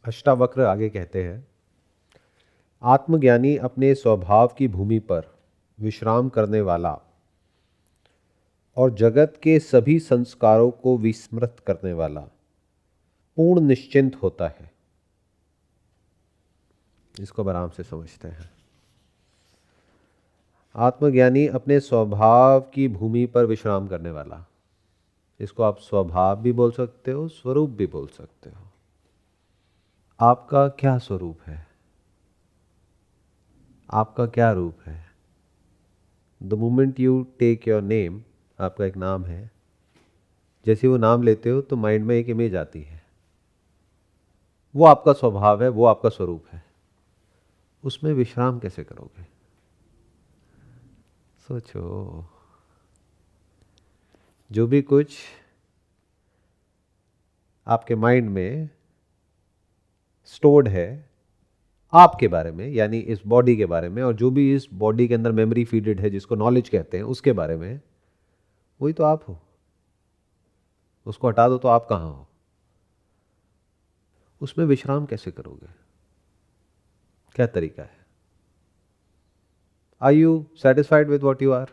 अष्टावक्र आगे कहते हैं, आत्मज्ञानी अपने स्वभाव की भूमि पर विश्राम करने वाला और जगत के सभी संस्कारों को विस्मृत करने वाला पूर्ण निश्चिंत होता है। इसको अब आराम से समझते हैं। आत्मज्ञानी अपने स्वभाव की भूमि पर विश्राम करने वाला, इसको आप स्वभाव भी बोल सकते हो, स्वरूप भी बोल सकते हो। आपका क्या स्वरूप है? आपका क्या रूप है? The moment you take your name, आपका एक नाम है, जैसे वो नाम लेते हो तो माइंड में एक इमेज आती है, वो आपका स्वभाव है, वो आपका स्वरूप है। उसमें विश्राम कैसे करोगे? सोचो। जो भी कुछ आपके माइंड में स्टोर्ड है आपके बारे में, यानी इस बॉडी के बारे में, और जो भी इस बॉडी के अंदर मेमोरी फीडेड है, जिसको नॉलेज कहते हैं, उसके बारे में, वही तो आप हो। उसको हटा दो तो आप कहां हो? उसमें विश्राम कैसे करोगे? क्या तरीका है? Are you satisfied with what you are?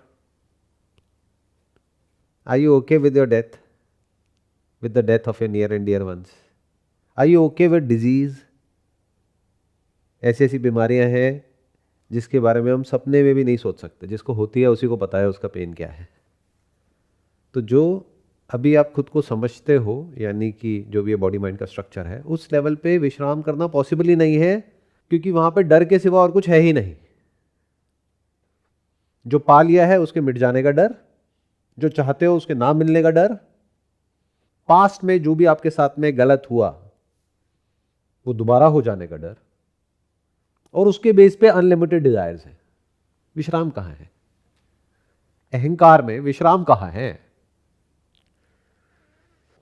Are you okay with your death, with the death of your near and dear ones? Are you okay with disease? ऐसी ऐसी बीमारियां हैं जिसके बारे में हम सपने में भी नहीं सोच सकते, जिसको होती है उसी को पता है उसका पेन क्या है। तो जो अभी आप खुद को समझते हो, यानी कि जो भी ये बॉडी माइंड का स्ट्रक्चर है, उस लेवल पे विश्राम करना पॉसिबल ही नहीं है, क्योंकि वहां पे डर के सिवा और कुछ है ही नहीं। जो पा लिया है उसके मिट जाने का डर, जो चाहते हो उसके ना मिलने का डर, पास्ट में जो भी आपके साथ में गलत हुआ वो दोबारा हो जाने का डर, और उसके बेस पे अनलिमिटेड डिजायर्स है। विश्राम कहां है? अहंकार में विश्राम कहां है?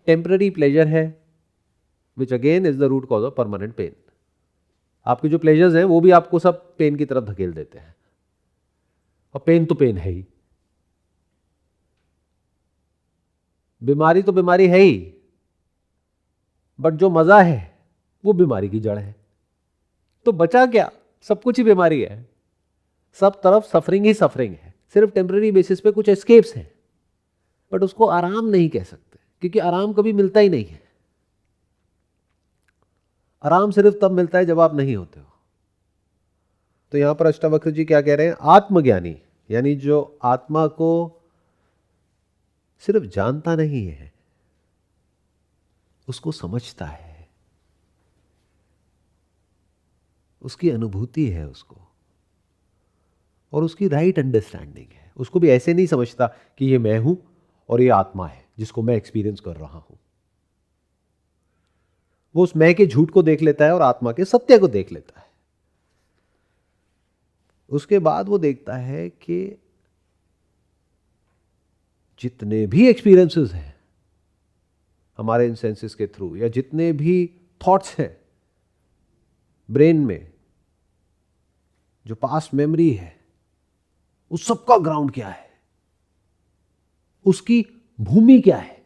टेम्पररी प्लेजर है, which again is the root cause of permanent pain. आपके जो प्लेजर्स हैं वो भी आपको सब पेन की तरफ धकेल देते हैं, और पेन तो पेन है ही। बीमारी तो बीमारी है ही, बट जो मजा है वो बीमारी की जड़ है। तो बचा क्या? सब कुछ ही बीमारी है, सब तरफ सफरिंग ही सफरिंग है। सिर्फ टेम्पररी बेसिस पे कुछ एस्केप्स हैं, बट उसको आराम नहीं कह सकते, क्योंकि आराम कभी मिलता ही नहीं है। आराम सिर्फ तब मिलता है जब आप नहीं होते हो। तो यहां पर अष्टावक्र जी क्या कह रहे हैं? आत्मज्ञानी यानी जो आत्मा को सिर्फ जानता नहीं है, उसको समझता है, उसकी अनुभूति है उसको, और उसकी राइट अंडरस्टैंडिंग है। उसको भी ऐसे नहीं समझता कि ये मैं हूं और ये आत्मा है जिसको मैं एक्सपीरियंस कर रहा हूं। वो उस मैं के झूठ को देख लेता है और आत्मा के सत्य को देख लेता है। उसके बाद वो देखता है कि जितने भी एक्सपीरियंसेस हैं हमारे इन सेंसेस के थ्रू, या जितने भी थॉट्स हैं ब्रेन में, जो पास्ट मेमोरी है, उस सबका ग्राउंड क्या है, उसकी भूमि क्या है।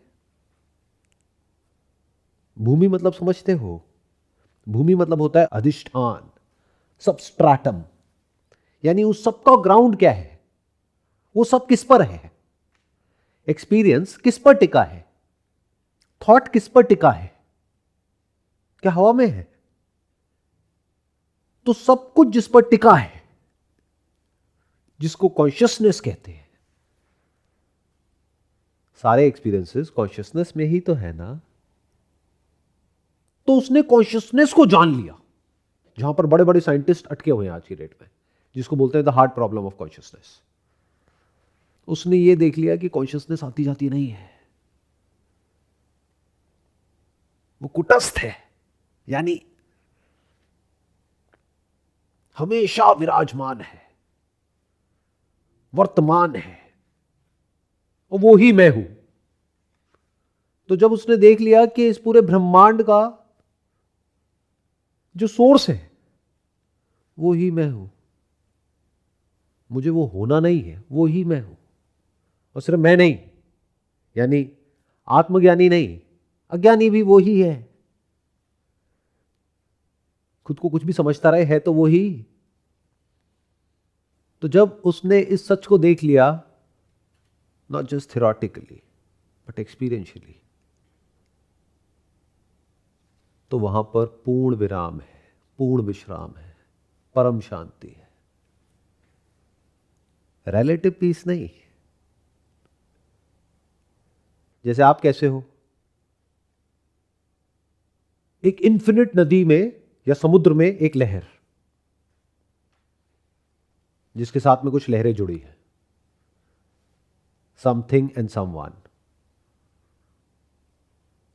भूमि मतलब समझते हो? भूमि मतलब होता है अधिष्ठान, सबस्ट्राटम, यानी उस सबका ग्राउंड क्या है, वो सब किस पर है। एक्सपीरियंस किस पर टिका है, थॉट किस पर टिका है, क्या हवा में है? तो सब कुछ जिस पर टिका है, जिसको कॉन्शियसनेस कहते हैं, सारे एक्सपीरियंसेस कॉन्शियसनेस में ही तो है ना। तो उसने कॉन्शियसनेस को जान लिया, जहां पर बड़े बड़े साइंटिस्ट अटके हुए हैं आज की डेट में, जिसको बोलते हैं the hard problem of consciousness. उसने ये देख लिया कि कॉन्शियसनेस आती जाती नहीं है, वो कुटस्थ है, यानी हमेशा विराजमान है, वर्तमान है, और वो ही मैं हूं। तो जब उसने देख लिया कि इस पूरे ब्रह्मांड का जो सोर्स है वो ही मैं हूं, मुझे वो होना नहीं है, वो ही मैं हूं। और सिर्फ मैं नहीं, यानी आत्मज्ञानी नहीं, अज्ञानी भी वो ही है। खुद को कुछ भी समझता रहे, है तो वो ही। तो जब उसने इस सच को देख लिया, not just theoretically but experientially, तो वहां पर पूर्ण विराम है, पूर्ण विश्राम है, परम शांति है। रिलेटिव पीस नहीं। जैसे आप कैसे हो, एक इन्फिनिट नदी में या समुद्र में एक लहर, जिसके साथ में कुछ लहरें जुड़ी है, समथिंग एंड समवन,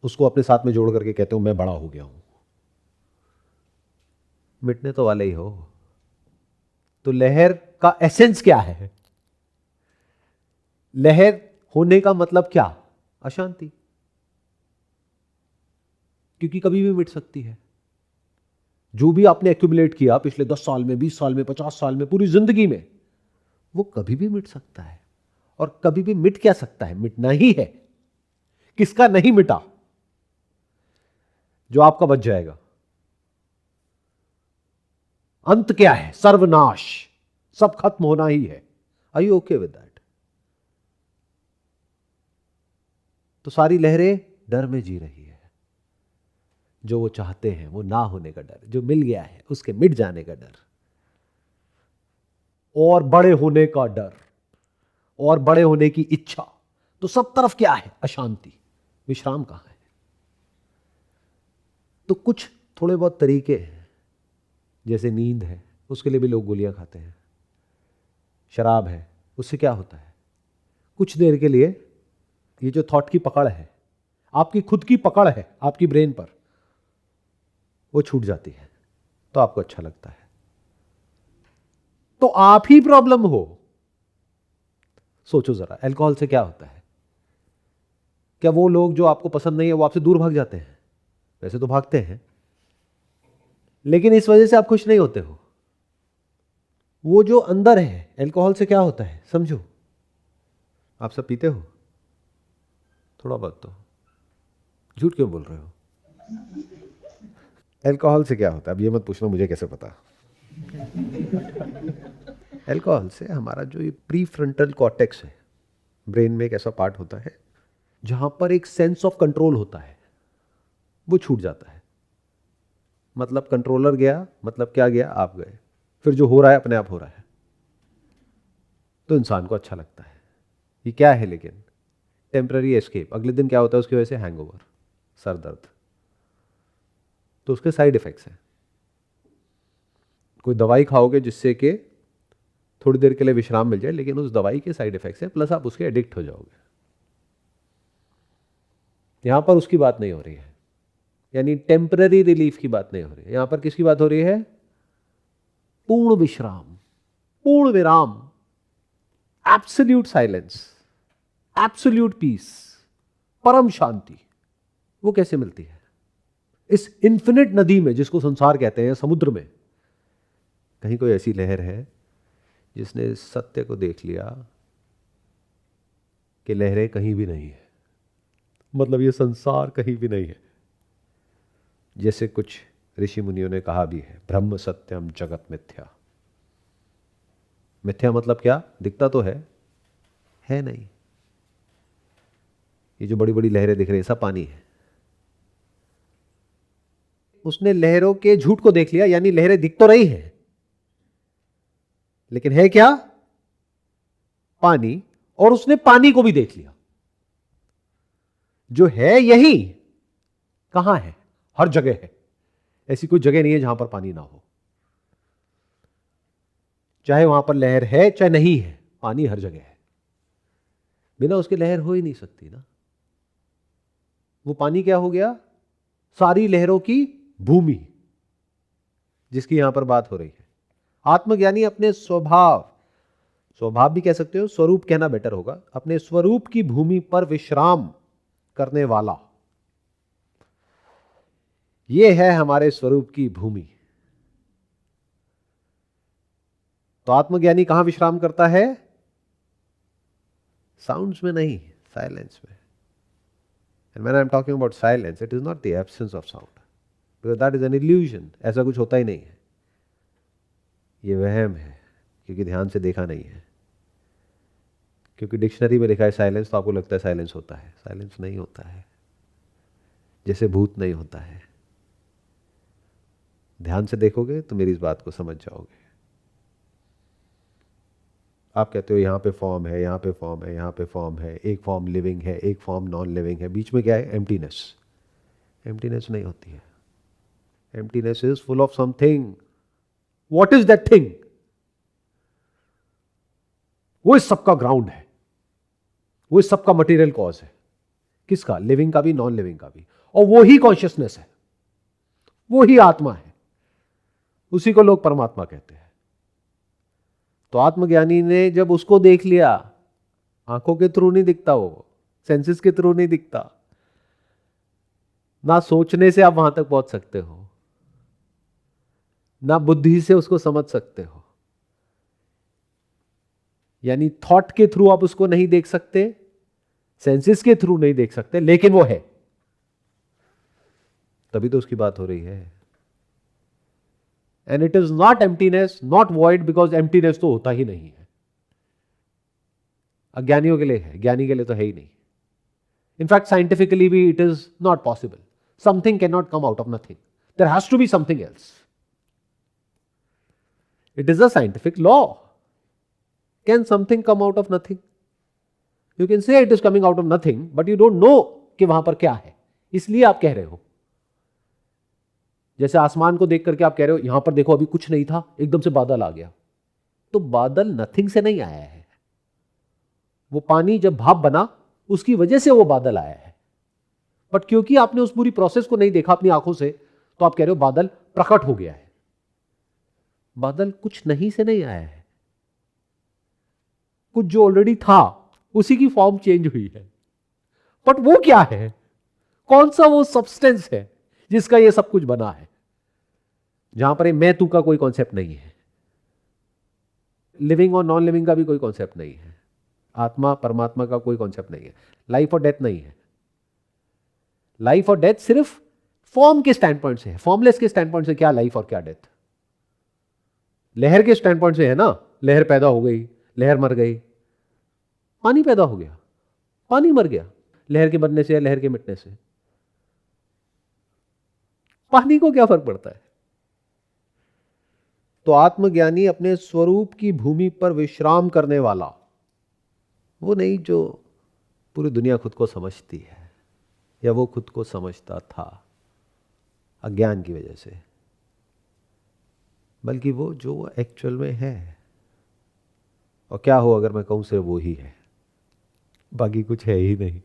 उसको अपने साथ में जोड़ करके कहते हो मैं बड़ा हो गया हूं। मिटने तो वाले ही हो। तो लहर का एसेंस क्या है? लहर होने का मतलब क्या? अशांति। क्योंकि कभी भी मिट सकती है। जो भी आपने एक्यूमुलेट किया पिछले 10 साल में, 20 साल में, 50 साल में, पूरी जिंदगी में, वो कभी भी मिट सकता है। और कभी भी मिट क्या सकता है? मिटना ही है। किसका नहीं मिटा? जो आपका बच जाएगा। अंत क्या है? सर्वनाश। सब खत्म होना ही है। Are you okay with that? तो सारी लहरें डर में जी रही है। जो वो चाहते हैं वो ना होने का डर, जो मिल गया है उसके मिट जाने का डर, और बड़े होने का डर, और बड़े होने की इच्छा। तो सब तरफ क्या है? अशांति। विश्राम कहां है? तो कुछ थोड़े बहुत तरीके हैं। जैसे नींद है, उसके लिए भी लोग गोलियां खाते हैं। शराब है, उससे क्या होता है? कुछ देर के लिए ये जो थॉट की पकड़ है, आपकी खुद की पकड़ है आपकी ब्रेन पर, वो छूट जाती है, तो आपको अच्छा लगता है। तो आप ही प्रॉब्लम हो। सोचो जरा, अल्कोहल से क्या होता है? क्या वो लोग जो आपको पसंद नहीं है वो आपसे दूर भाग जाते हैं? वैसे तो भागते हैं, लेकिन इस वजह से आप खुश नहीं होते हो। वो जो अंदर है, अल्कोहल से क्या होता है समझो। आप सब पीते हो थोड़ा बहुत तो, झूठ क्यों बोल रहे हो? अल्कोहल से क्या होता है? अब ये मत पूछना मुझे कैसे पता। अल्कोहल से हमारा जो ये प्री फ्रंटल कॉर्टेक्स है, ब्रेन में एक ऐसा पार्ट होता है जहां पर एक सेंस ऑफ कंट्रोल होता है, वो छूट जाता है। मतलब कंट्रोलर गया, मतलब क्या गया? आप गए। फिर जो हो रहा है अपने आप हो रहा है, तो इंसान को अच्छा लगता है। ये क्या है? लेकिन टेम्पररी एस्केप। अगले दिन क्या होता है उसकी वजह से? हैंगओवर, सर दर्द। तो उसके साइड इफेक्ट्स हैं। कोई दवाई खाओगे जिससे कि थोड़ी देर के लिए विश्राम मिल जाए, लेकिन उस दवाई के साइड इफेक्ट्स हैं, प्लस आप उसके एडिक्ट हो जाओगे। यहां पर उसकी बात नहीं हो रही है, यानी टेम्पररी रिलीफ की बात नहीं हो रही है। यहां पर किसकी बात हो रही है? पूर्ण विश्राम, पूर्ण विराम, एब्सोल्यूट साइलेंस, एब्सोल्यूट पीस, परम शांति। वो कैसे मिलती है? इस इन्फिनिट नदी में, जिसको संसार कहते हैं, समुद्र में कहीं कोई ऐसी लहर है जिसने इस सत्य को देख लिया कि लहरें कहीं भी नहीं है, मतलब ये संसार कहीं भी नहीं है। जैसे कुछ ऋषि मुनियों ने कहा भी है, ब्रह्म सत्यम जगत मिथ्या। मिथ्या मतलब क्या? दिखता तो है नहीं। ये जो बड़ी बड़ी लहरें दिख रही है सब पानी है। उसने लहरों के झूठ को देख लिया, यानी लहरें दिख तो रही हैं लेकिन है क्या? पानी। और उसने पानी को भी देख लिया। जो है यही कहां है? हर जगह है। ऐसी कोई जगह नहीं है जहां पर पानी ना हो। चाहे वहां पर लहर है चाहे नहीं है, पानी हर जगह है। बिना उसके लहर हो ही नहीं सकती ना। वो पानी क्या हो गया? सारी लहरों की भूमि, जिसकी यहां पर बात हो रही है। आत्मज्ञानी अपने स्वभाव, स्वभाव भी कह सकते हो, स्वरूप कहना बेटर होगा, अपने स्वरूप की भूमि पर विश्राम करने वाला, यह है हमारे स्वरूप की भूमि। तो आत्मज्ञानी कहां विश्राम करता है? साउंड्स में नहीं, साइलेंस में। And when I'm talking about silence, it is not the absence of sound. Because that is an illusion. ऐसा कुछ होता ही नहीं है, ये वहम है, क्योंकि ध्यान से देखा नहीं है। क्योंकि डिक्शनरी में लिखा है साइलेंस, तो आपको लगता है साइलेंस होता है। साइलेंस नहीं होता है, जैसे भूत नहीं होता है। ध्यान से देखोगे तो मेरी इस बात को समझ जाओगे। आप कहते हो यहां पे फॉर्म है, यहां पे फॉर्म है, यहां पे फॉर्म है, एक फॉर्म लिविंग है, एक फॉर्म नॉन लिविंग है, बीच में क्या है? एम्प्टीनेस। एम्प्टीनेस नहीं होती है। Emptiness is full of something. What is that thing? वो इस सबका ग्राउंड है, वो इस सबका मटेरियल कॉज है। किसका? लिविंग का भी, नॉन लिविंग का भी। और वो ही कॉन्शियसनेस है, वो ही आत्मा है। उसी को लोग परमात्मा कहते हैं। तो आत्मज्ञानी ने जब उसको देख लिया, आंखों के थ्रू नहीं दिखता, वो सेंसेस के थ्रू नहीं दिखता, ना सोचने से आप वहां तक पहुंच सकते हो, ना बुद्धि से उसको समझ सकते हो। यानी थॉट के थ्रू आप उसको नहीं देख सकते, सेंसेस के थ्रू नहीं देख सकते, लेकिन वो है। तभी तो उसकी बात हो रही है। And it is not emptiness, not void, because emptiness तो होता ही नहीं है। अज्ञानियों के लिए है, ज्ञानी के लिए तो है ही नहीं। इनफैक्ट साइंटिफिकली भी it is not possible. Something can not come out of nothing, there has to be something else. It is a scientific law. Can something come out of nothing? You can say it is coming out of nothing, but you don't know कि वहां पर क्या है, इसलिए आप कह रहे हो। जैसे आसमान को देख करके आप कह रहे हो यहां पर देखो अभी कुछ नहीं था, एकदम से बादल आ गया। तो बादल नथिंग से नहीं आया है, वो पानी जब भाप बना उसकी वजह से वो बादल आया है। बट क्योंकि आपने उस पूरी प्रोसेस को नहीं देखा अपनी आंखों से, तो आप कह रहे हो बादल प्रकट हो गया है। बादल कुछ नहीं से नहीं आया है, कुछ जो ऑलरेडी था उसी की फॉर्म चेंज हुई है। बट वो क्या है? कौन सा वो सब्सटेंस है जिसका ये सब कुछ बना है? जहां पर मैं तू का कोई कॉन्सेप्ट नहीं है, लिविंग और नॉन लिविंग का भी कोई कॉन्सेप्ट नहीं है, आत्मा परमात्मा का कोई कॉन्सेप्ट नहीं है, लाइफ और डेथ नहीं है। लाइफ और डेथ सिर्फ फॉर्म के स्टैंड पॉइंट से है, फॉर्मलेस के स्टैंड पॉइंट से क्या लाइफ और क्या डेथ। लहर के स्टैंड पॉइंट से है ना, लहर पैदा हो गई, लहर मर गई। पानी पैदा हो गया, पानी मर गया। लहर के बनने से या लहर के मिटने से पानी को क्या फर्क पड़ता है? तो आत्मज्ञानी अपने स्वरूप की भूमि पर विश्राम करने वाला वो नहीं जो पूरी दुनिया खुद को समझती है, या वो खुद को समझता था अज्ञान की वजह से, बल्कि वो जो वो एक्चुअल में है। और क्या हो अगर मैं कहूं सिर्फ वो ही है, बाकी कुछ है ही नहीं।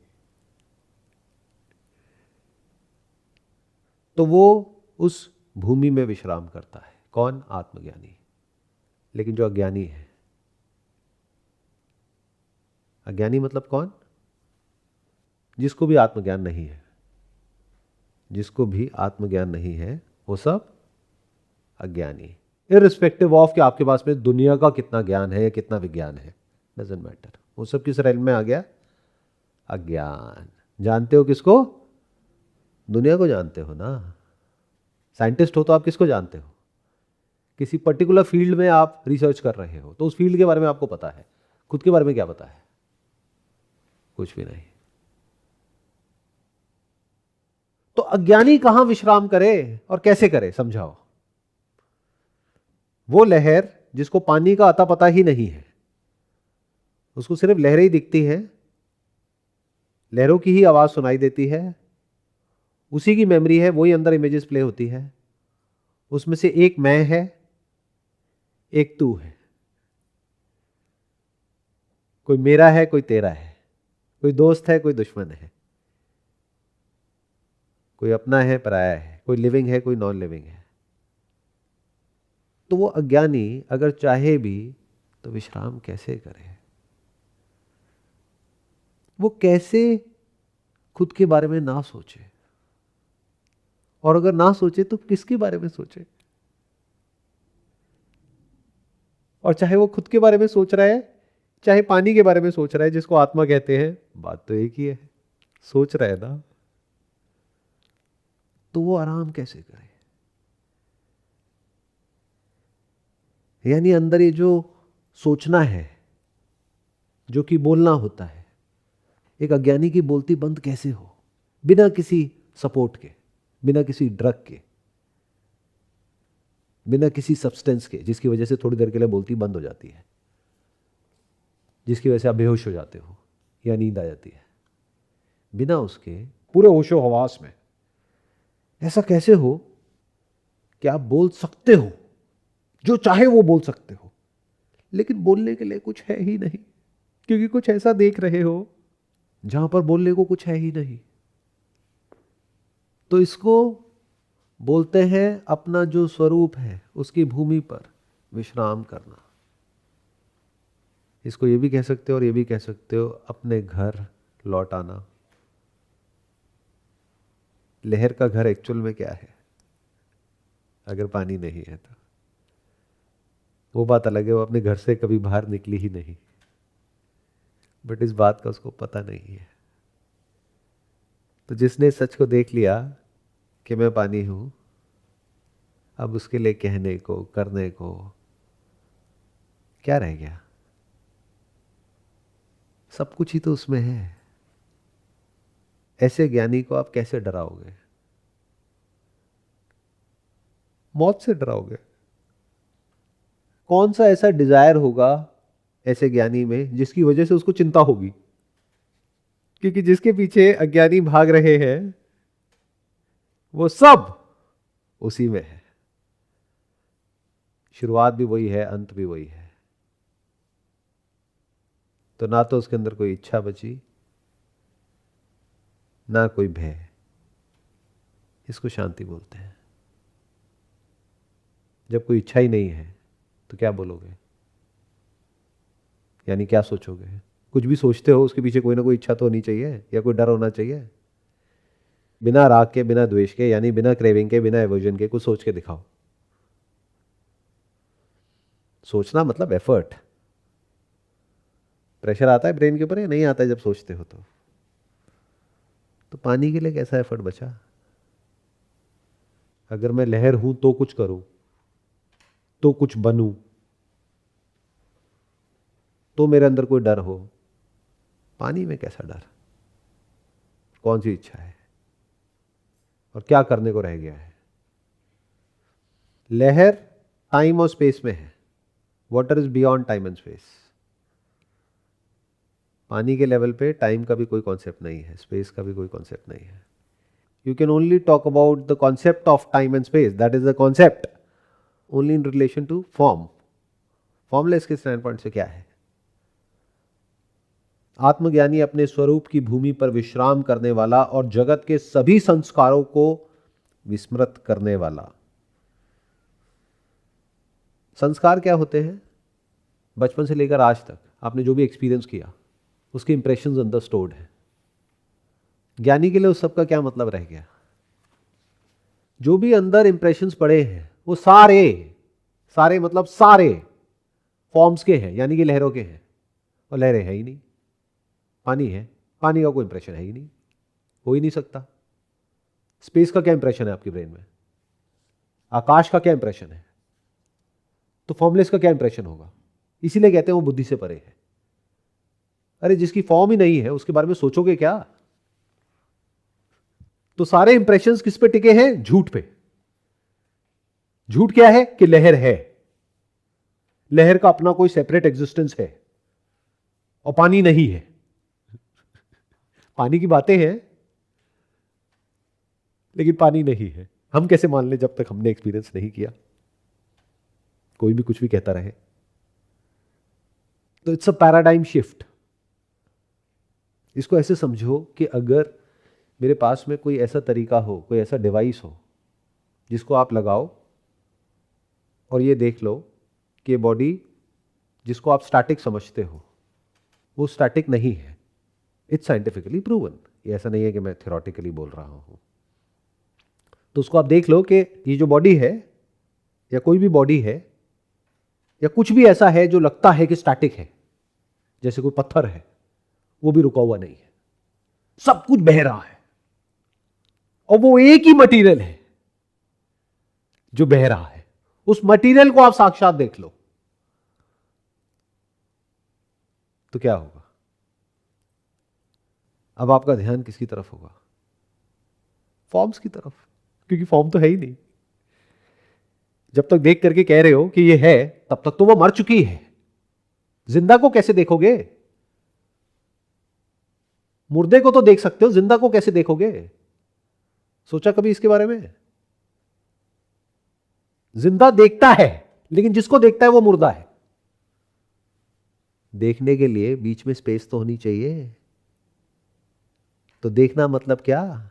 तो वो उस भूमि में विश्राम करता है। कौन? आत्मज्ञानी। लेकिन जो अज्ञानी है, अज्ञानी मतलब कौन? जिसको भी आत्मज्ञान नहीं है, जिसको भी आत्मज्ञान नहीं है वो सब अज्ञानी। इररिस्पेक्टिव ऑफ कि आपके पास में दुनिया का कितना ज्ञान है या कितना विज्ञान है, डजंट मैटर। वो सब किस रेल में आ गया? अज्ञान। जानते हो किसको? दुनिया को जानते हो ना। साइंटिस्ट हो तो आप किसको जानते हो? किसी पर्टिकुलर फील्ड में आप रिसर्च कर रहे हो तो उस फील्ड के बारे में आपको पता है। खुद के बारे में क्या पता है? कुछ भी नहीं। तो अज्ञानी कहां विश्राम करे और कैसे करे, समझाओ। वो लहर जिसको पानी का अता पता ही नहीं है, उसको सिर्फ लहरें ही दिखती हैं, लहरों की ही आवाज सुनाई देती है, उसी की मेमोरी है, वही अंदर इमेजेस प्ले होती है। उसमें से एक मैं है, एक तू है। कोई मेरा है, कोई तेरा है, कोई दोस्त है, कोई दुश्मन है, कोई अपना है, पराया है, कोई लिविंग है, कोई नॉन लिविंग है। तो वो अज्ञानी अगर चाहे भी तो विश्राम कैसे करे? वो कैसे खुद के बारे में ना सोचे? और अगर ना सोचे तो किसके बारे में सोचे? और चाहे वो खुद के बारे में सोच रहा है, चाहे पानी के बारे में सोच रहा है जिसको आत्मा कहते हैं, बात तो एक ही है, सोच रहा है ना। तो वो आराम कैसे करे? यानी अंदर ये जो सोचना है, जो कि बोलना होता है, एक अज्ञानी की बोलती बंद कैसे हो? बिना किसी सपोर्ट के, बिना किसी ड्रग के, बिना किसी सब्सटेंस के, जिसकी वजह से थोड़ी देर के लिए बोलती बंद हो जाती है, जिसकी वजह से आप बेहोश हो जाते हो या नींद आ जाती है। बिना उसके पूरे होशो हवास में ऐसा कैसे हो कि आप बोल सकते हो, जो चाहे वो बोल सकते हो, लेकिन बोलने के लिए कुछ है ही नहीं, क्योंकि कुछ ऐसा देख रहे हो जहां पर बोलने को कुछ है ही नहीं। तो इसको बोलते हैं अपना जो स्वरूप है उसकी भूमि पर विश्राम करना। इसको ये भी कह सकते हो और ये भी कह सकते हो अपने घर लौट आना। लहर का घर एक्चुअल में क्या है? अगर पानी नहीं है तो वो बात अलग है, वो अपने घर से कभी बाहर निकली ही नहीं, बट इस बात का उसको पता नहीं है। तो जिसने सच को देख लिया कि मैं पानी हूं, अब उसके लिए कहने को, करने को क्या रह गया? सब कुछ ही तो उसमें है। ऐसे ज्ञानी को आप कैसे डराओगे? मौत से डराओगे? कौन सा ऐसा डिजायर होगा ऐसे ज्ञानी में जिसकी वजह से उसको चिंता होगी? क्योंकि जिसके पीछे अज्ञानी भाग रहे हैं वो सब उसी में है। शुरुआत भी वही है, अंत भी वही है। तो ना तो उसके अंदर कोई इच्छा बची, ना कोई भय। इसको शांति बोलते हैं। जब कोई इच्छा ही नहीं है तो क्या बोलोगे? यानी क्या सोचोगे? कुछ भी सोचते हो उसके पीछे कोई ना कोई इच्छा तो होनी चाहिए या कोई डर होना चाहिए। बिना राग के, बिना द्वेष के, यानी बिना क्रेविंग के, बिना एवर्जन के कुछ सोच के दिखाओ। सोचना मतलब एफर्ट। प्रेशर आता है ब्रेन के ऊपर या नहीं आता है जब सोचते हो? तो पानी के लिए कैसा एफर्ट बचा? अगर मैं लहर हूं तो कुछ करूं, तो कुछ बनूं, तो मेरे अंदर कोई डर हो। पानी में कैसा डर? कौन सी इच्छा है और क्या करने को रह गया है? लहर टाइम और स्पेस में है। Water is beyond time and space. पानी के लेवल पे टाइम का भी कोई कॉन्सेप्ट नहीं है, स्पेस का भी कोई कॉन्सेप्ट नहीं है। You can only talk about the concept of time and space, that is the concept only in relation to form. Formless के स्टैंड पॉइंट से क्या है? आत्मज्ञानी अपने स्वरूप की भूमि पर विश्राम करने वाला और जगत के सभी संस्कारों को विस्मृत करने वाला। संस्कार क्या होते हैं? बचपन से लेकर आज तक आपने जो भी एक्सपीरियंस किया उसके इंप्रेशंस अंदर स्टोर्ड है। ज्ञानी के लिए उस सब का क्या मतलब रह गया? जो भी अंदर इंप्रेशंस पड़े हैं वो सारे सारे मतलब सारे फॉर्म्स के हैं, यानी कि लहरों के हैं। और लहरें है ही नहीं, पानी है, पानी का कोई इंप्रेशन है ही नहीं, हो ही नहीं सकता। स्पेस का क्या इंप्रेशन है आपके ब्रेन में? आकाश का क्या इंप्रेशन है? तो फॉर्मलेस का क्या इंप्रेशन होगा? इसीलिए कहते हैं वो बुद्धि से परे है। अरे जिसकी फॉर्म ही नहीं है उसके बारे में सोचोगे क्या? तो सारे इंप्रेशंस किस पे टिके हैं? झूठ पे। झूठ क्या है? कि लहर है, लहर का अपना कोई सेपरेट एग्जिस्टेंस है और पानी नहीं है। पानी की बातें हैं लेकिन पानी नहीं है। हम कैसे मान लें जब तक हमने एक्सपीरियंस नहीं किया? कोई भी कुछ भी कहता रहे। तो इट्स अ पैराडाइम शिफ्ट। इसको ऐसे समझो कि अगर मेरे पास में कोई ऐसा तरीका हो, कोई ऐसा डिवाइस हो जिसको आप लगाओ और ये देख लो कि बॉडी जिसको आप स्टैटिक समझते हो वो स्टैटिक नहीं है। It's scientifically proven. ये ऐसा नहीं है कि मैं थ्योरेटिकली बोल रहा हूं। तो उसको आप देख लो कि ये जो बॉडी है या कोई भी बॉडी है या कुछ भी ऐसा है जो लगता है कि स्टैटिक है, जैसे कोई पत्थर है, वो भी रुका हुआ नहीं है। सब कुछ बह रहा है, और वो एक ही मटेरियल है जो बह रहा है। उस मटेरियल को आप साक्षात देख लो तो क्या होगा? अब आपका ध्यान किसकी तरफ होगा? फॉर्म्स की तरफ, क्योंकि फॉर्म तो है ही नहीं। जब तक देख करके कह रहे हो कि ये है, तब तक तो वो मर चुकी है। जिंदा को कैसे देखोगे? मुर्दे को तो देख सकते हो, जिंदा को कैसे देखोगे? सोचा कभी इसके बारे में? जिंदा देखता है, लेकिन जिसको देखता है वो मुर्दा है। देखने के लिए बीच में स्पेस तो होनी चाहिए। तो देखना मतलब क्या?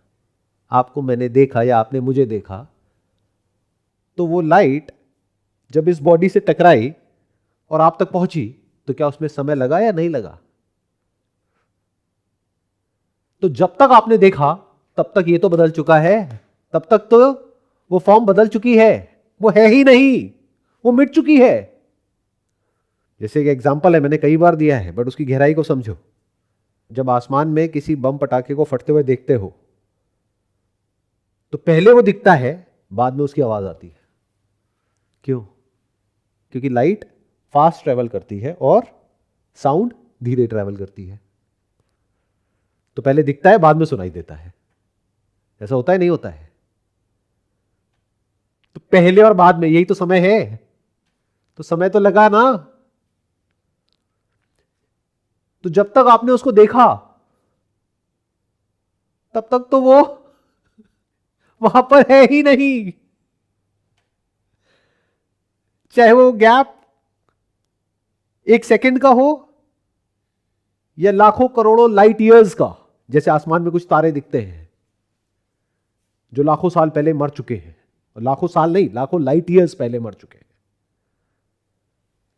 आपको मैंने देखा या आपने मुझे देखा, तो वो लाइट जब इस बॉडी से टकराई और आप तक पहुंची, तो क्या उसमें समय लगा या नहीं लगा? तो जब तक आपने देखा तब तक ये तो बदल चुका है, तब तक तो वो फॉर्म बदल चुकी है, वो है ही नहीं, वो मिट चुकी है। जैसे एक एग्जांपल है, मैंने कई बार दिया है, बट उसकी गहराई को समझो। जब आसमान में किसी बम पटाखे को फटते हुए देखते हो, तो पहले वो दिखता है, बाद में उसकी आवाज आती है। क्यों? क्योंकि लाइट फास्ट ट्रेवल करती है और साउंड धीरे ट्रेवल करती है। तो पहले दिखता है, बाद में सुनाई देता है। ऐसा होता है नहीं होता है? तो पहले और बाद में यही तो समय है। तो समय तो लगा ना। तो जब तक आपने उसको देखा, तब तक तो वो वहां पर है ही नहीं। चाहे वो गैप 1 सेकंड का हो या लाखों करोड़ों लाइट ईयर्स का। जैसे आसमान में कुछ तारे दिखते हैं जो लाखों साल पहले मर चुके हैं, और लाखों साल नहीं, लाखों लाइट ईयर्स पहले मर चुके हैं,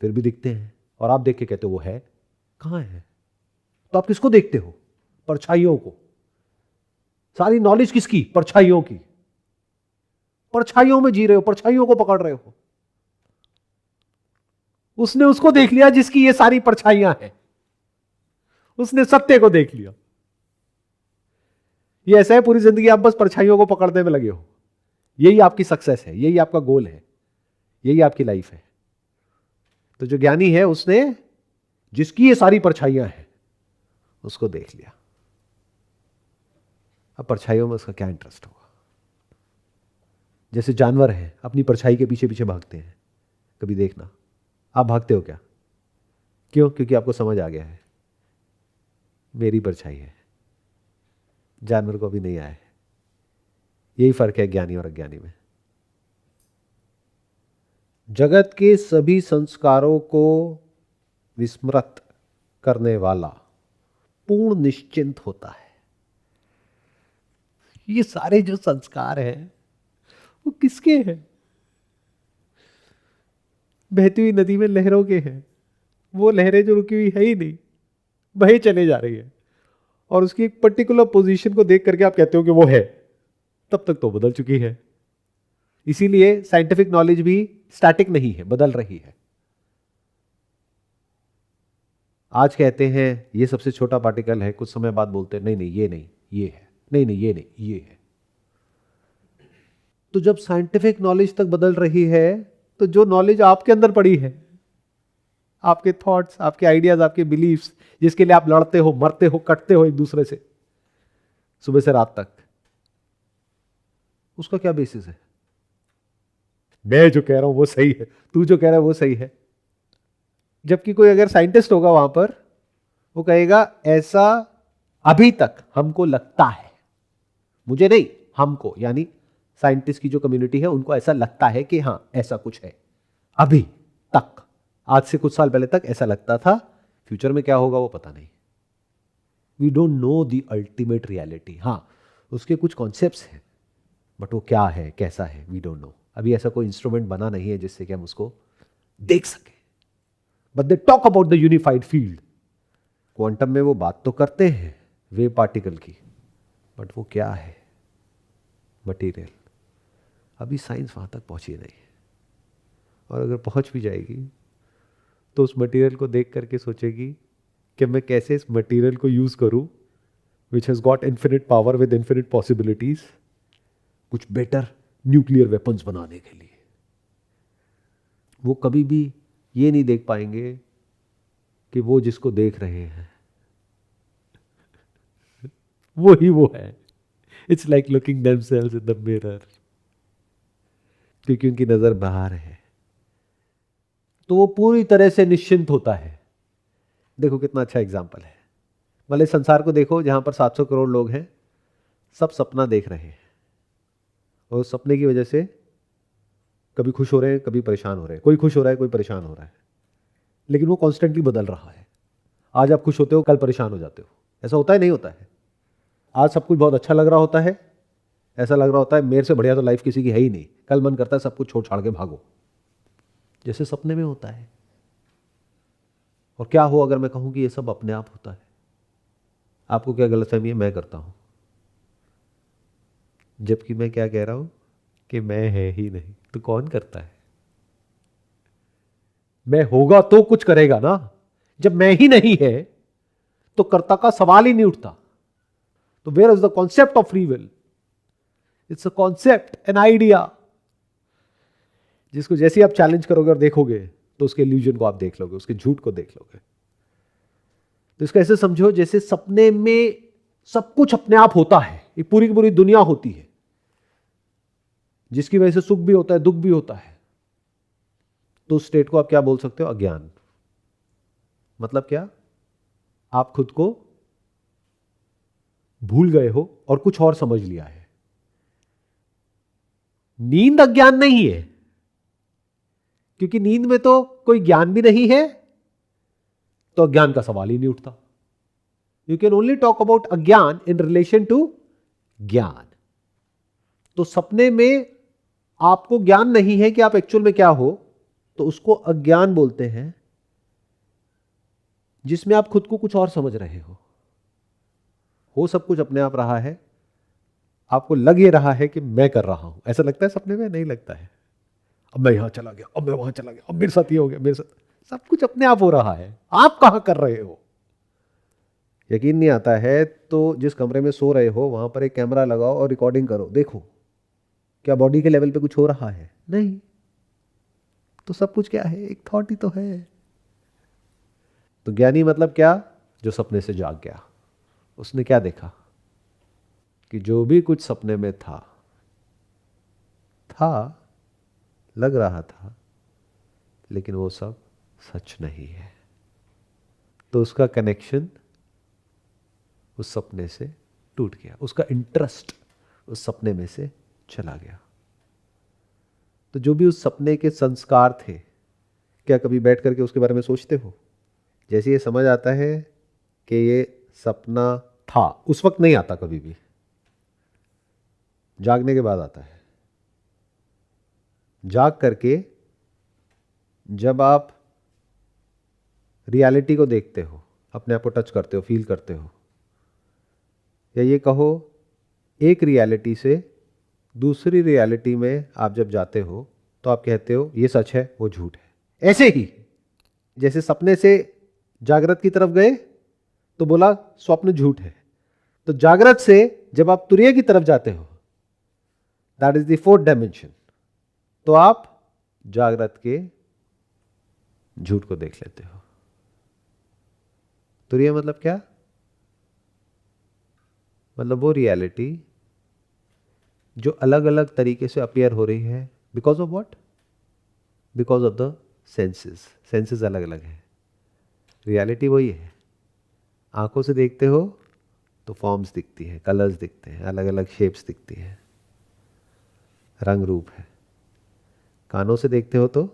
फिर भी दिखते हैं। और आप देख के कहते हो वो है, कहां है? तो आप किसको देखते हो? परछाइयों को। सारी नॉलेज किसकी? परछाइयों की। परछाइयों में जी रहे हो, परछाइयों को पकड़ रहे हो। उसने उसको देख लिया जिसकी ये सारी परछाइयां हैं। उसने सत्य को देख लिया। ये ऐसा है, पूरी जिंदगी आप बस परछाइयों को पकड़ने में लगे हो। यही आपकी सक्सेस है, यही आपका गोल है, यही आपकी लाइफ है। तो जो ज्ञानी है, उसने जिसकी ये सारी परछाइयां हैं उसको देख लिया। अब परछाइयों में उसका क्या इंटरेस्ट होगा? जैसे जानवर हैं, अपनी परछाई के पीछे पीछे भागते हैं। कभी देखना, आप भागते हो क्या? क्यों? क्योंकि आपको समझ आ गया है मेरी परछाई है। जानवर को अभी नहीं आया है। यही फर्क है ज्ञानी और अज्ञानी में। जगत के सभी संस्कारों को विस्मृत करने वाला पूर्ण निश्चिंत होता है। ये सारे जो संस्कार हैं वो किसके हैं? बहती हुई नदी में लहरों के हैं। वो लहरें जो रुकी हुई है ही नहीं, बहे चले जा रही है, और उसकी एक पर्टिकुलर पोजीशन को देख करके आप कहते हो कि वो है, तब तक तो बदल चुकी है। इसीलिए साइंटिफिक नॉलेज भी स्टैटिक नहीं है, बदल रही है। आज कहते हैं ये सबसे छोटा पार्टिकल है, कुछ समय बाद बोलते हैं नहीं नहीं ये नहीं ये है, नहीं नहीं ये नहीं ये है। तो जब साइंटिफिक नॉलेज तक बदल रही है, तो जो नॉलेज आपके अंदर पड़ी है, आपके थॉट्स, आपके आइडियाज, आपके बिलीफ्स, जिसके लिए आप लड़ते हो, मरते हो, कटते हो एक दूसरे से सुबह से रात तक, उसका क्या बेसिस है? मैं जो कह रहा हूं वो सही है, तू जो कह रहा है वो सही है। जबकि कोई अगर साइंटिस्ट होगा वहां पर, वो कहेगा ऐसा अभी तक हमको लगता है, मुझे नहीं, हमको, यानी साइंटिस्ट की जो कम्युनिटी है उनको ऐसा लगता है कि हां ऐसा कुछ है अभी तक। आज से कुछ साल पहले तक ऐसा लगता था, फ्यूचर में क्या होगा वो पता नहीं। We don't know the ultimate reality. हां, उसके कुछ कॉन्सेप्ट्स हैं, बट वो क्या है, कैसा है, वी डोंट नो। अभी ऐसा कोई इंस्ट्रूमेंट बना नहीं है जिससे कि हम उसको देख सके। But they talk about the unified field. Quantum में वो बात तो करते हैं वेव पार्टिकल की, बट वो क्या है? मटेरियल। अभी साइंस वहां तक पहुंची नहीं है, और अगर पहुंच भी जाएगी तो उस मटेरियल को देख करके सोचेगी कि मैं कैसे इस मटेरियल को यूज करूं, which has got infinite power with infinite possibilities, कुछ बेटर न्यूक्लियर वेपन्स बनाने के लिए। वो कभी भी ये नहीं देख पाएंगे कि वो जिसको देख रहे हैं वो ही वो है। It's like looking themselves in the mirror, क्योंकि उनकी नजर बाहर है। तो वो पूरी तरह से निश्चिंत होता है। देखो कितना अच्छा एग्जाम्पल है। मतलब संसार को देखो, जहां पर 700 करोड़ लोग हैं, सब सपना देख रहे हैं, और सपने की वजह से कभी खुश हो रहे हैं, कभी परेशान हो रहे हैं। कोई खुश हो रहा है, कोई परेशान हो रहा है, लेकिन वो कॉन्स्टेंटली बदल रहा है। आज आप खुश होते हो, कल परेशान हो जाते हो। ऐसा होता है, नहीं होता है? आज सब कुछ बहुत अच्छा लग रहा होता है, ऐसा लग रहा होता है मेरे से बढ़िया तो लाइफ किसी की है ही नहीं। कल मन करता है सब कुछ छोड़ छाड़ के भागो, जैसे सपने में होता है। और क्या हो अगर मैं कहूं कि ये सब अपने आप होता है? आपको क्या गलतफहमी है? मैं करता हूं, जबकि मैं क्या कह रहा हूं कि मैं है ही नहीं। तो कौन करता है? मैं होगा तो कुछ करेगा ना। जब मैं ही नहीं है तो कर्ता का सवाल ही नहीं उठता। तो where is the concept of free will? It's a concept, an idea, जिसको जैसे आप चैलेंज करोगे और देखोगे तो उसके इल्यूजन को आप देख लोगे, उसके झूठ को देख लोगे। तो इसको ऐसे समझो जैसे सपने में सब कुछ अपने आप होता है, ये पूरी की पूरी दुनिया होती है, जिसकी वजह से सुख भी होता है, दुख भी होता है। तो उस स्टेट को आप क्या बोल सकते हो? अज्ञान। मतलब क्या? आप खुद को भूल गए हो और कुछ और समझ लिया है। नींद अज्ञान नहीं है, क्योंकि नींद में तो कोई ज्ञान भी नहीं है, तो अज्ञान का सवाल ही नहीं उठता। You can only talk about अज्ञान इन रिलेशन टू ज्ञान। तो सपने में आपको ज्ञान नहीं है कि आप एक्चुअल में क्या हो, तो उसको अज्ञान बोलते हैं, जिसमें आप खुद को कुछ और समझ रहे हो सब कुछ अपने आप रहा है, आपको लग ये रहा है कि मैं कर रहा हूं। ऐसा लगता है सपने में? नहीं लगता है। अब मैं यहां चला गया, अब मैं वहां चला गया, अब मेरे साथ ये हो गया, मेरे साथ सब कुछ अपने आप हो रहा है। आप कहां कर रहे हो? यकीन नहीं आता है तो जिस कमरे में सो रहे हो वहां पर एक कैमरा लगाओ और रिकॉर्डिंग करो, देखो क्या बॉडी के लेवल पे कुछ हो रहा है? नहीं। तो सब कुछ क्या है? एक थॉट ही तो है। तो ज्ञानी मतलब क्या? जो सपने से जाग गया। उसने क्या देखा कि जो भी कुछ सपने में था लग रहा था, लेकिन वो सब सच नहीं है। तो उसका कनेक्शन उस सपने से टूट गया, उसका इंटरेस्ट उस सपने में से चला गया। तो जो भी उस सपने के संस्कार थे, क्या कभी बैठ करके उसके बारे में सोचते हो? जैसे ये समझ आता है कि ये सपना था, उस वक्त नहीं आता, कभी भी जागने के बाद आता है। जाग करके जब आप रियलिटी को देखते हो, अपने आप को टच करते हो, फील करते हो, या ये कहो एक रियलिटी से दूसरी रियलिटी में आप जब जाते हो तो आप कहते हो ये सच है, वो झूठ है। ऐसे ही जैसे सपने से जागृत की तरफ गए तो बोला स्वप्न झूठ है, तो जागृत से जब आप तुरीय की तरफ जाते हो, that is the fourth dimension, तो आप जागृत के झूठ को देख लेते हो। तुरीय मतलब क्या? मतलब वो रियलिटी जो अलग अलग तरीके से अपीयर हो रही है। Because of what? Because of the senses. Senses अलग अलग है, रियलिटी वही है। आंखों से देखते हो तो फॉर्म्स दिखती है, कलर्स दिखते हैं, अलग अलग शेप्स दिखती है, रंग रूप है। कानों से देखते हो तो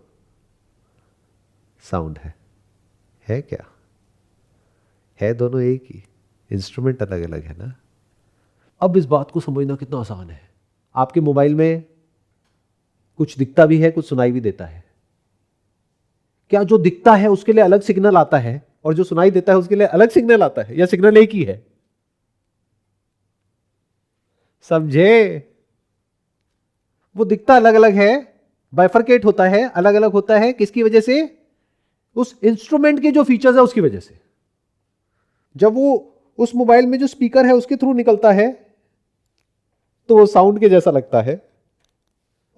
साउंड है क्या? है दोनों एक ही, इंस्ट्रूमेंट अलग अलग है ना। अब इस बात को समझना कितना आसान है। आपके मोबाइल में कुछ दिखता भी है, कुछ सुनाई भी देता है। क्या जो दिखता है उसके लिए अलग सिग्नल आता है और जो सुनाई देता है उसके लिए अलग सिग्नल आता है, या सिग्नल एक ही है? समझे? वो दिखता अलग अलग है, बाइफरकेट होता है, अलग अलग होता है। किसकी वजह से? उस इंस्ट्रूमेंट के जो फीचर्स है उसकी वजह से। जब वो उस मोबाइल में जो स्पीकर है उसके थ्रू निकलता है तो वो साउंड के जैसा लगता है,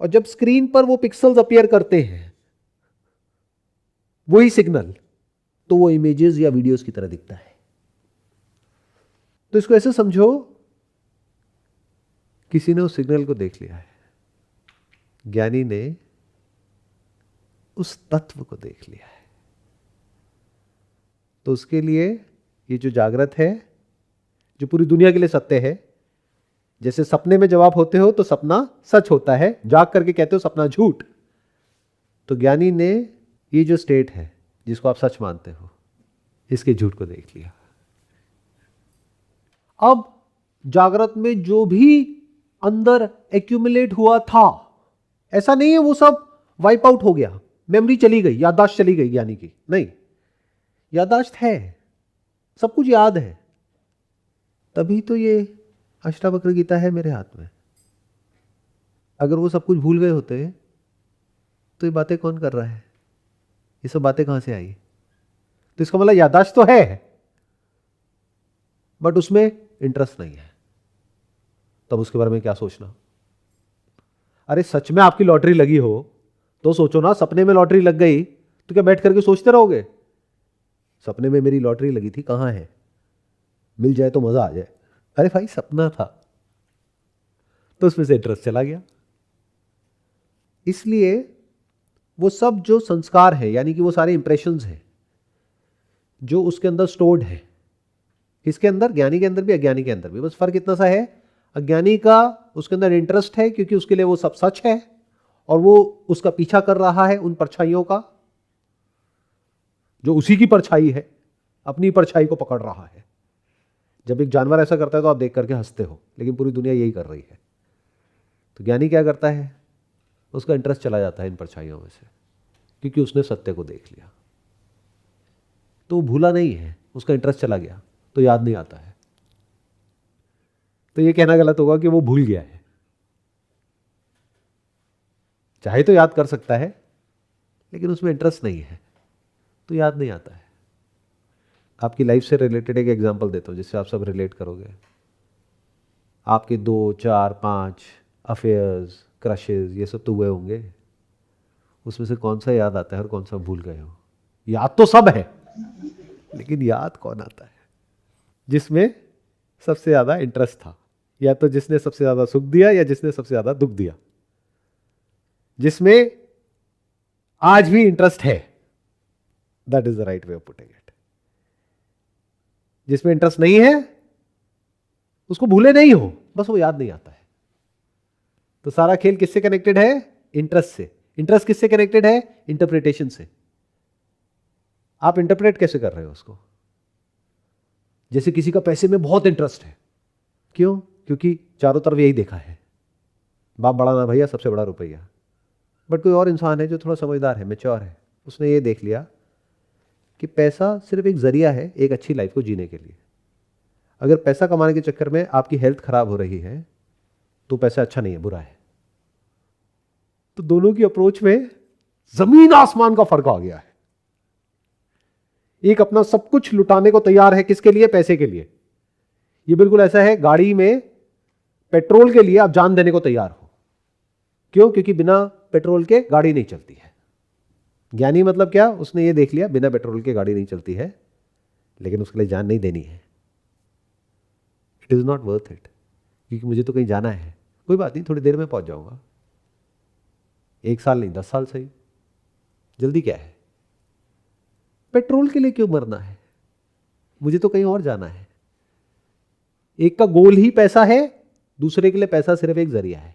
और जब स्क्रीन पर वो पिक्सल्स अपीयर करते हैं वही सिग्नल, तो वो इमेजेस या वीडियोस की तरह दिखता है। तो इसको ऐसे समझो, किसी ने उस सिग्नल को देख लिया है, ज्ञानी ने उस तत्व को देख लिया है, तो उसके लिए ये जो जागृत है, जो पूरी दुनिया के लिए सत्य है, जैसे सपने में जब आप होते हो तो सपना सच होता है, जाग करके कहते हो सपना झूठ, तो ज्ञानी ने ये जो स्टेट है जिसको आप सच मानते हो, इसके झूठ को देख लिया। अब जागृत में जो भी अंदर एक्यूमुलेट हुआ था, ऐसा नहीं है वो सब वाइप आउट हो गया, मेमोरी चली गई, याददाश्त चली गई ज्ञानी की, नहीं, याददाश्त है, सब कुछ याद है। तभी तो ये अष्टावक्र गीता है मेरे हाथ में। अगर वो सब कुछ भूल गए होते तो ये बातें कौन कर रहा है, ये सब बातें कहां से आई? तो इसका मतलब याददाश्त तो है बट उसमें इंटरेस्ट नहीं है, तब उसके बारे में क्या सोचना। अरे सच में आपकी लॉटरी लगी हो तो सोचो ना, सपने में लॉटरी लग गई तो क्या बैठ करके सोचते रहोगे सपने में मेरी लॉटरी लगी थी, कहां है, मिल जाए तो मजा आ जाए? अरे भाई सपना था, तो उसमें से इंटरेस्ट चला गया। इसलिए वो सब जो संस्कार है, यानी कि वो सारे इंप्रेशंस हैं जो उसके अंदर स्टोर्ड है, किसके अंदर? ज्ञानी के अंदर भी अज्ञानी के अंदर भी। बस फर्क इतना सा है, अज्ञानी का उसके अंदर इंटरेस्ट है क्योंकि उसके लिए वो सब सच है और वो उसका पीछा कर रहा है उन परछाइयों का, जो उसी की परछाई है, अपनी परछाई को पकड़ रहा है। जब एक जानवर ऐसा करता है तो आप देख करके हंसते हो, लेकिन पूरी दुनिया यही कर रही है। तो ज्ञानी क्या करता है, उसका इंटरेस्ट चला जाता है इन परछाइयों में से, क्योंकि उसने सत्य को देख लिया। तो वो भूला नहीं है, उसका इंटरेस्ट चला गया तो याद नहीं आता है। तो ये कहना गलत होगा कि वो भूल गया है, चाहे तो याद कर सकता है लेकिन उसमें इंटरेस्ट नहीं है तो याद नहीं आता है। आपकी लाइफ से रिलेटेड एक एग्जांपल देता हूं जिससे आप सब रिलेट करोगे। आपके 2, 4, 5 अफेयर्स, क्रशेज, ये सब तो हुए होंगे, उसमें से कौन सा याद आता है और कौन सा भूल गए हो? याद तो सब है लेकिन याद कौन आता है? जिसमें सबसे ज्यादा इंटरेस्ट था, या तो जिसने सबसे ज्यादा सुख दिया या जिसने सबसे ज्यादा दुख दिया, जिसमें आज भी इंटरेस्ट है, that is the right way of putting it. जिसमें इंटरेस्ट नहीं है उसको भूले नहीं हो, बस वो याद नहीं आता है। तो सारा खेल किससे कनेक्टेड है? इंटरेस्ट से। इंटरेस्ट किससे कनेक्टेड है? इंटरप्रिटेशन से। आप इंटरप्रेट कैसे कर रहे हो उसको? जैसे किसी का पैसे में बहुत इंटरेस्ट है, क्यों? क्योंकि चारों तरफ यही देखा है, बाप बड़ा ना भैया, सबसे बड़ा रुपया। बट कोई और इंसान है जो थोड़ा समझदार है, मैच्योर है, उसने ये देख लिया कि पैसा सिर्फ एक जरिया है एक अच्छी लाइफ को जीने के लिए। अगर पैसा कमाने के चक्कर में आपकी हेल्थ खराब हो रही है तो पैसा अच्छा नहीं है, बुरा है। तो दोनों की अप्रोच में जमीन आसमान का फर्क आ गया है। एक अपना सब कुछ लुटाने को तैयार है, किसके लिए? पैसे के लिए। ये बिल्कुल ऐसा है, गाड़ी में पेट्रोल के लिए आप जान देने को तैयार हो, क्यों? क्योंकि बिना पेट्रोल के गाड़ी नहीं चलती है। ज्ञानी मतलब क्या? उसने ये देख लिया बिना पेट्रोल के गाड़ी नहीं चलती है, लेकिन उसके लिए जान नहीं देनी है। It is not worth it, क्योंकि मुझे तो कहीं जाना है, कोई बात नहीं, थोड़ी देर में पहुंच जाऊंगा, 1 साल नहीं 10 साल सही, जल्दी क्या है? पेट्रोल के लिए क्यों मरना है? मुझे तो कहीं और जाना है। एक का गोल ही पैसा है, दूसरे के लिए पैसा सिर्फ एक जरिया है,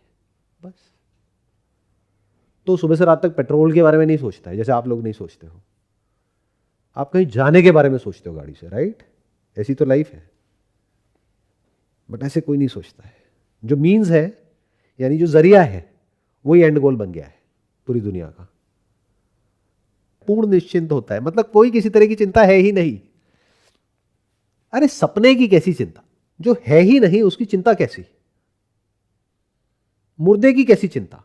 बस। तो सुबह से रात तक पेट्रोल के बारे में नहीं सोचता है, जैसे आप लोग नहीं सोचते हो। आप कहीं जाने के बारे में सोचते हो गाड़ी से, राइट? ऐसी तो लाइफ है, बट ऐसे कोई नहीं सोचता है। जो मीन्स है, यानी जो जरिया है, वही एंड गोल बन गया है पूरी दुनिया का। पूर्ण निश्चिंत होता है, मतलब कोई किसी तरह की चिंता है ही नहीं। अरे सपने की कैसी चिंता? जो है ही नहीं उसकी चिंता कैसी? मुर्दे की कैसी चिंता?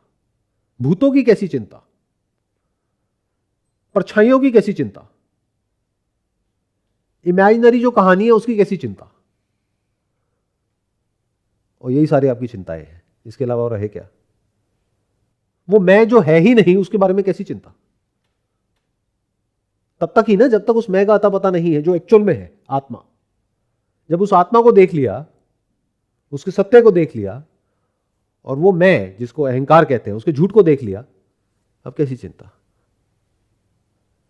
भूतों की कैसी चिंता? परछाइयों की कैसी चिंता? इमेजिनरी जो कहानी है उसकी कैसी चिंता? और यही सारी आपकी चिंताएं हैं। इसके अलावा और रहे क्या? वो मैं जो है ही नहीं उसके बारे में कैसी चिंता? तब तक ही ना जब तक उस मैं का अता पता नहीं है जो एक्चुअल में है आत्मा। जब उस आत्मा को देख लिया, उसके सत्य को देख लिया, और वो मैं जिसको अहंकार कहते हैं उसके झूठ को देख लिया, अब कैसी चिंता?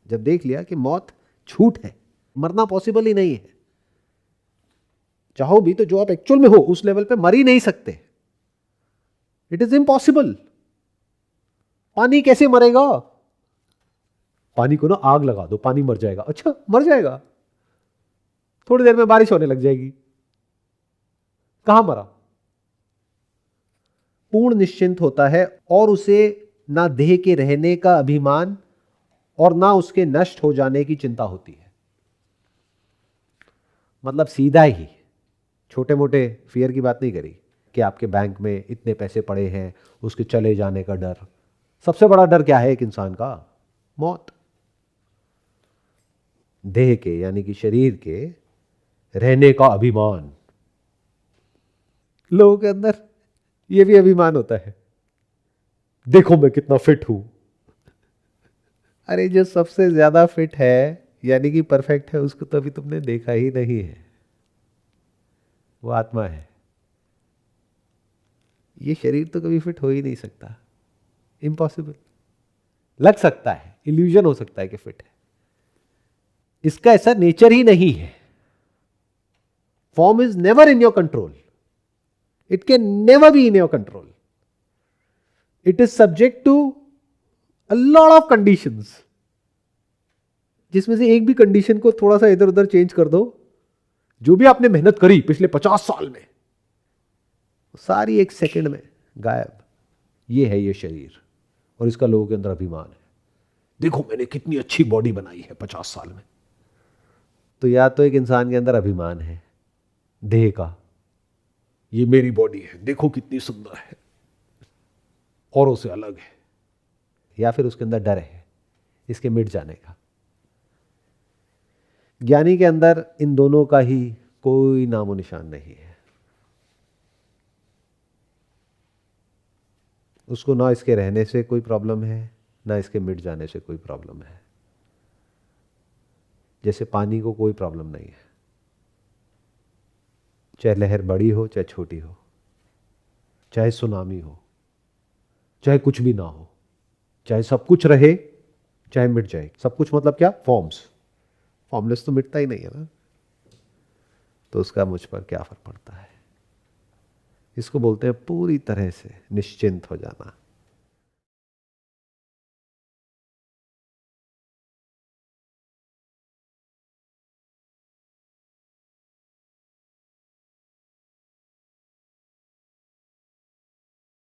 जब देख लिया कि मौत झूठ है, मरना पॉसिबल ही नहीं है, चाहो भी तो जो आप एक्चुअल में हो उस लेवल पे मर ही नहीं सकते। It is impossible. पानी कैसे मरेगा? पानी को ना आग लगा दो, पानी मर जाएगा। अच्छा, मर जाएगा, थोड़ी देर में बारिश होने लग जाएगी, कहां मरा? पूर्ण निश्चिंत होता है और उसे ना देह के रहने का अभिमान और ना उसके नष्ट हो जाने की चिंता होती है। मतलब सीधा ही, छोटे मोटे फियर की बात नहीं करी कि आपके बैंक में इतने पैसे पड़े हैं, उसके चले जाने का डर। सबसे बड़ा डर क्या है एक इंसान का? मौत। देह के यानी कि शरीर के रहने का अभिमान। लोगों के अंदर यह भी अभिमान होता है, देखो मैं कितना फिट हूं। अरे जो सबसे ज्यादा फिट है यानी कि परफेक्ट है, उसको तो अभी तुमने देखा ही नहीं है। वो आत्मा है। ये शरीर तो कभी फिट हो ही नहीं सकता, इम्पॉसिबल। लग सकता है, इल्यूजन हो सकता है कि फिट है, इसका ऐसा नेचर ही नहीं है। Form is never in your control, it can never be in your control. It is subject to a lot of conditions, जिसमें से एक भी कंडीशन को थोड़ा सा इधर उधर चेंज कर दो, जो भी आपने मेहनत करी पिछले 50 साल में, सारी एक सेकंड में गायब। ये है ये शरीर, और इसका लोगों के अंदर अभिमान है। देखो मैंने कितनी अच्छी बॉडी बनाई है 50 साल में। तो या तो एक इंसान के अंदर अभिमान है देह का, ये मेरी बॉडी है, देखो कितनी सुंदर है, औरों से अलग है, या फिर उसके अंदर डर है इसके मिट जाने का। ज्ञानी के अंदर इन दोनों का ही कोई नामो निशान नहीं है। उसको ना इसके रहने से कोई प्रॉब्लम है, ना इसके मिट जाने से कोई प्रॉब्लम है। जैसे पानी को कोई प्रॉब्लम नहीं है, चाहे लहर बड़ी हो चाहे छोटी हो, चाहे सुनामी हो चाहे कुछ भी ना हो, चाहे सब कुछ रहे चाहे मिट जाए। सब कुछ मतलब क्या? फॉर्म्स। फॉर्मलेस तो मिटता ही नहीं है ना, तो उसका मुझ पर क्या फर्क पड़ता है? इसको बोलते हैं पूरी तरह से निश्चिंत हो जाना।